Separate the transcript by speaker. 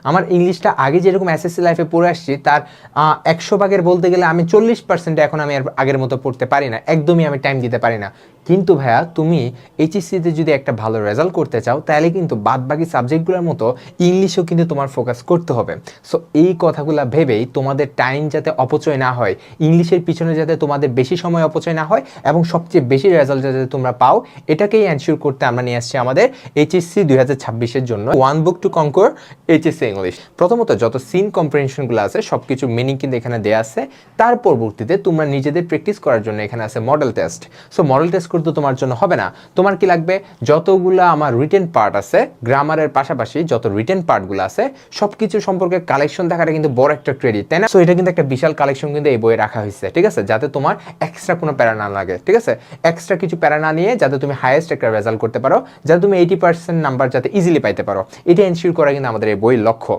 Speaker 1: আমার ইংলিশটা আগে যেরকম এসএসসি লাইফে পড়ে আসছি তার 100 ভাগের বলতে গেলে আমি 40% এখন আমি আর আগের মতো পড়তে পারি না, একদমই আমি টাইম দিতে পারি না। কিন্তু ভাইয়া তুমি এইচএসসিতে যদি একটা ভালো রেজাল্ট করতে চাও তাহলে কিন্তু বাদবাকি সাবজেক্টগুলোর মতো ইংলিশেও কিন্তু তোমার ফোকাস করতে হবে। সো এই কথাগুলো ভেবেই তোমাদের টাইম যাতে অপচয় না হয়, ইংলিশের পিছনে যাতে তোমাদের বেশি সময় অপচয় না হয় এবং সবচেয়ে বেশি রেজাল্ট যাতে তোমরা পাও, এটাকেই এনশিওর করতে আমরা নিয়ে আসছি আমাদের এইচএসসি 2026-এর জন্য one book to conquer HSC English. প্রথমত যত সিন কম্প্রিহেনশনগুলো আছে সব কিছু মিনিং কিন্তু এখানে দেওয়া আছে। তার পরবর্তীতে তোমরা নিজেদের প্র্যাকটিস করার জন্য এখানে আছে model test. So model test করতে তোমার জন্য হবে না, তোমার কি লাগবে, যতগুলো আমার রিটেন পার্ট আছে গ্রামারের পাশাপাশি যত রিটেন পার্টগুলো আছে সব কিছু সম্পর্কে কালেকশন থাকাটা কিন্তু বড় একটা ক্রেডিট, তাই না? সো এটা কিন্তু একটা বিশাল কালেকশন কিন্তু এই বইয়ে রাখা হয়েছে, ঠিক আছে, যাতে তোমার এক্সট্রা কোনো প্যারা না লাগে, ঠিক আছে, এক্সট্রা কিছু প্যারা না নিয়ে যাতে তুমি হাইয়েস্ট একটা রেজাল্ট করতে পারো, যাতে তুমি 80% নাম্বার যাতে ইজিলি পাইতে পারো, এটা এনশিওর করা কিন্তু আমাদের এই বইয়ের লক্ষ্য।